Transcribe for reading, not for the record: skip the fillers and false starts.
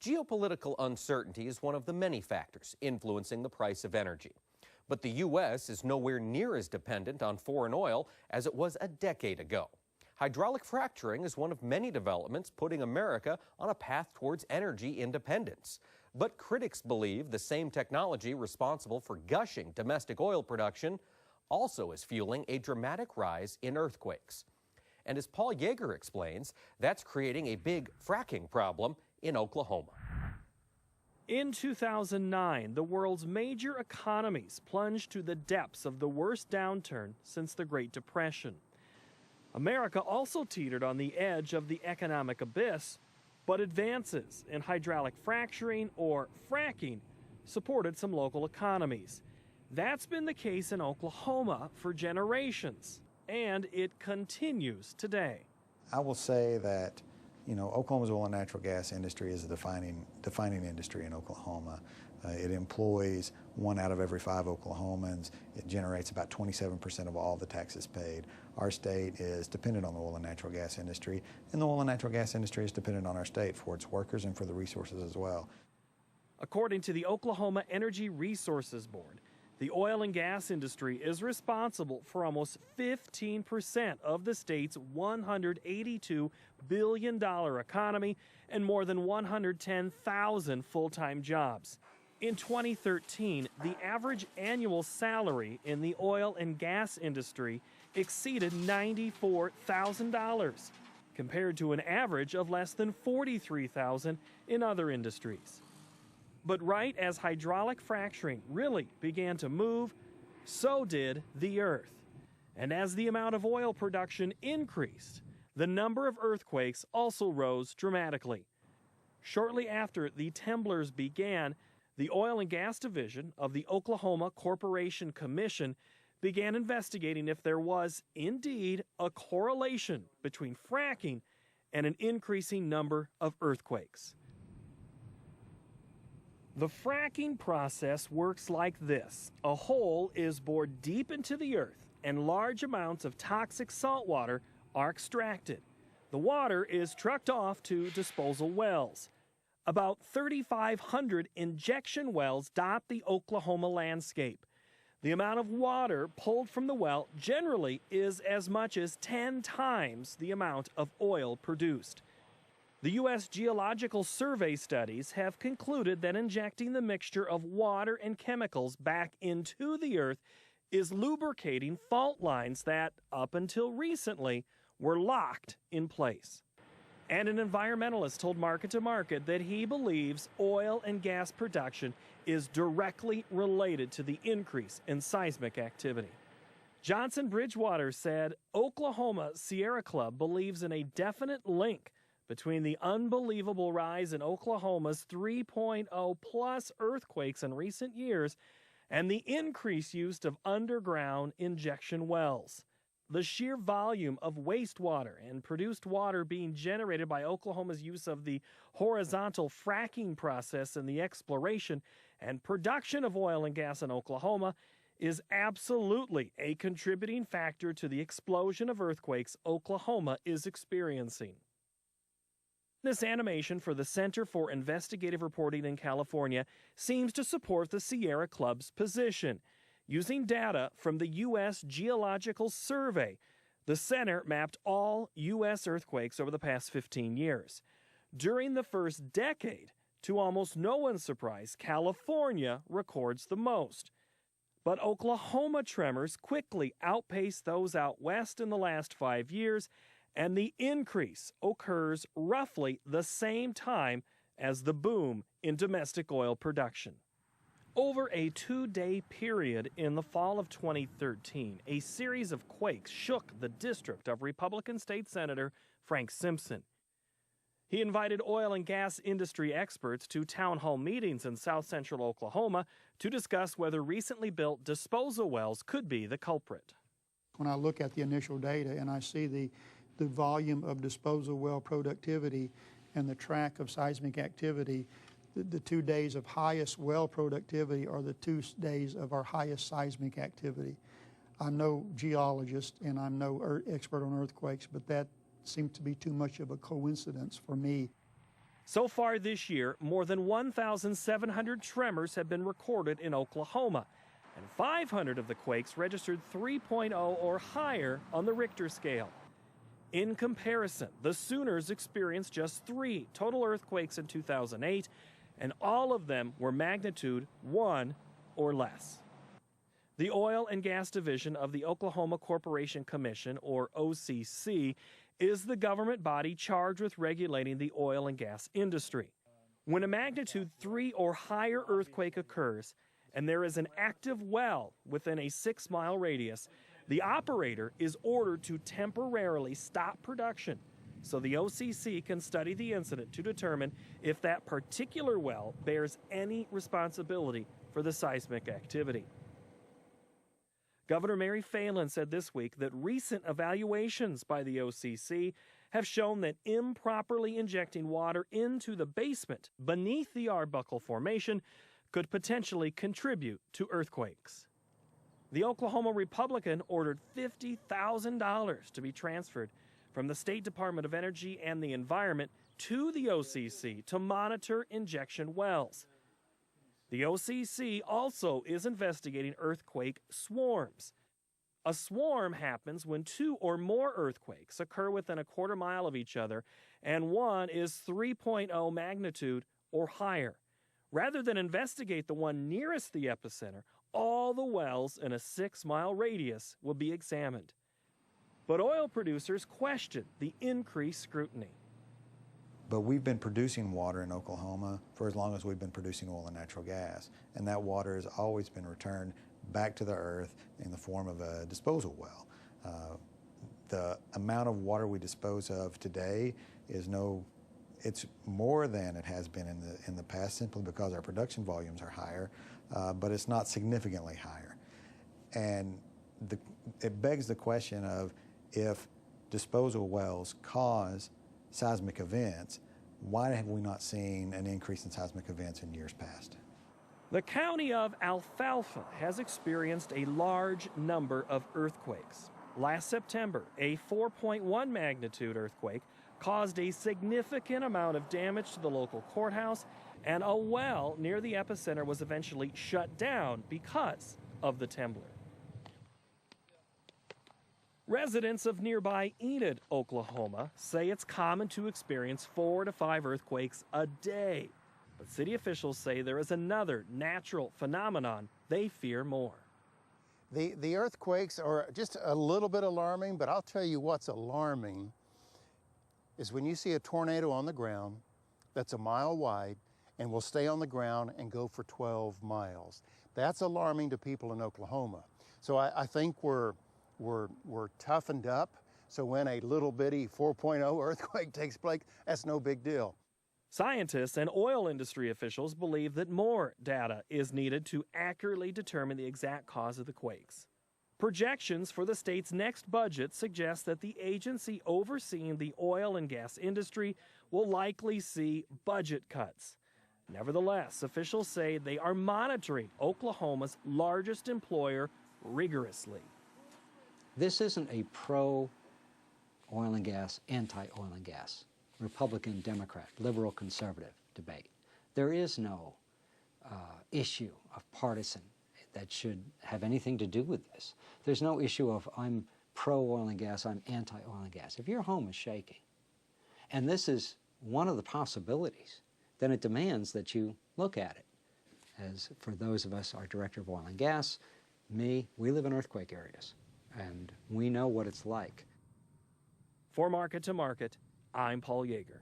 Geopolitical uncertainty is one of the many factors influencing the price of energy. But the U.S. is nowhere near as dependent on foreign oil as it was a decade ago. Hydraulic fracturing is one of many developments putting America on a path towards energy independence. But critics believe the same technology responsible for gushing domestic oil production also is fueling a dramatic rise in earthquakes. And as Paul Yeager explains, that's creating a big fracking problem in Oklahoma. In 2009, the world's major economies plunged to the depths of the worst downturn since the Great Depression. America also teetered on the edge of the economic abyss, but advances in hydraulic fracturing, or fracking, supported some local economies. That's been the case in Oklahoma for generations, and it continues today. I will say that, Oklahoma's oil and natural gas industry is a defining industry in Oklahoma. It employs 1 out of every 5 Oklahomans. It generates about 27% of all the taxes paid. Our state is dependent on the oil and natural gas industry, and the oil and natural gas industry is dependent on our state for its workers and for the resources as well. According to the Oklahoma Energy Resources Board, the oil and gas industry is responsible for almost 15% of the state's $182 billion economy and more than 110,000 full-time jobs. In 2013, the average annual salary in the oil and gas industry exceeded $94,000, compared to an average of less than $43,000 in other industries. But right as hydraulic fracturing really began to move, so did the earth. And as the amount of oil production increased, the number of earthquakes also rose dramatically. Shortly after the temblors began, the Oil and Gas Division of the Oklahoma Corporation Commission began investigating if there was indeed a correlation between fracking and an increasing number of earthquakes. The fracking process works like this. A hole is bored deep into the earth and large amounts of toxic salt water are extracted. The water is trucked off to disposal wells. About 3,500 injection wells dot the Oklahoma landscape. The amount of water pulled from the well generally is as much as 10 times the amount of oil produced. The U.S. Geological Survey studies have concluded that injecting the mixture of water and chemicals back into the earth is lubricating fault lines that, up until recently, were locked in place. And an environmentalist told Market to Market that he believes oil and gas production is directly related to the increase in seismic activity. Johnson Bridgewater said Oklahoma Sierra Club believes in a definite link between the unbelievable rise in Oklahoma's 3.0 plus earthquakes in recent years and the increased use of underground injection wells. The sheer volume of wastewater and produced water being generated by Oklahoma's use of the horizontal fracking process in the exploration and production of oil and gas in Oklahoma is absolutely a contributing factor to the explosion of earthquakes Oklahoma is experiencing. This animation for the Center for Investigative Reporting in California seems to support the Sierra Club's position. Using data from the U.S. Geological Survey, the center mapped all U.S. earthquakes over the past 15 years. During the first decade, to almost no one's surprise, California records the most. But Oklahoma tremors quickly outpaced those out west in the last 5 years, and the increase occurs roughly the same time as the boom in domestic oil production. Over a 2-day period in the fall of 2013, a series of quakes shook the district of Republican State Senator Frank Simpson. He invited oil and gas industry experts to town hall meetings in south central Oklahoma to discuss whether recently built disposal wells could be the culprit. When I look at the initial data and I see the volume of disposal well productivity and the track of seismic activity, the 2 days of highest well productivity are the 2 days of our highest seismic activity. I'm no geologist and I'm no expert on earthquakes, but that seemed to be too much of a coincidence for me. So far this year, more than 1,700 tremors have been recorded in Oklahoma, and 500 of the quakes registered 3.0 or higher on the Richter scale. In comparison, the Sooners experienced just 3 total earthquakes in 2008, and all of them were magnitude 1 or less. The Oil and Gas Division of the Oklahoma Corporation Commission, or OCC, is the government body charged with regulating the oil and gas industry. When a magnitude 3 or higher earthquake occurs, and there is an active well within a 6-mile radius, the operator is ordered to temporarily stop production so the OCC can study the incident to determine if that particular well bears any responsibility for the seismic activity. Governor Mary Phelan said this week that recent evaluations by the OCC have shown that improperly injecting water into the basement beneath the Arbuckle Formation could potentially contribute to earthquakes. The Oklahoma Republican ordered $50,000 to be transferred from the State Department of Energy and the Environment to the OCC to monitor injection wells. The OCC also is investigating earthquake swarms. A swarm happens when 2 or more earthquakes occur within a quarter mile of each other, and one is 3.0 magnitude or higher. Rather than investigate the one nearest the epicenter, all the wells in a 6-mile radius will be examined. But oil producers question the increased scrutiny. But we've been producing water in Oklahoma for as long as we've been producing oil and natural gas, and that water has always been returned back to the earth in the form of a disposal well. The amount of water we dispose of today is it's more than it has been in the past, simply because our production volumes are higher, but it's not significantly higher. And it begs the question of, if disposal wells cause seismic events, why have we not seen an increase in seismic events in years past? The county of Alfalfa has experienced a large number of earthquakes. Last September, a 4.1 magnitude earthquake caused a significant amount of damage to the local courthouse, and a well near the epicenter was eventually shut down because of the temblor. Residents of nearby Enid, Oklahoma, say it's common to experience 4 to 5 earthquakes a day. But city officials say there is another natural phenomenon they fear more. The earthquakes are just a little bit alarming, but I'll tell you what's alarming is when you see a tornado on the ground that's a mile wide and will stay on the ground and go for 12 miles. That's alarming to people in Oklahoma. So I think we're toughened up, so when a little bitty 4.0 earthquake takes place, that's no big deal. Scientists and oil industry officials believe that more data is needed to accurately determine the exact cause of the quakes. Projections for the state's next budget suggest that the agency overseeing the oil and gas industry will likely see budget cuts. Nevertheless, officials say they are monitoring Oklahoma's largest employer rigorously. This isn't a pro-oil and gas, anti-oil and gas, Republican, Democrat, liberal, conservative debate. There is no issue of partisan that should have anything to do with this. There's no issue of I'm pro-oil and gas, I'm anti-oil and gas. If your home is shaking, and this is one of the possibilities, then it demands that you look at it. As for those of us, our Director of Oil and Gas, me, we live in earthquake areas, and we know what it's like. For Market to Market, I'm Paul Yeager.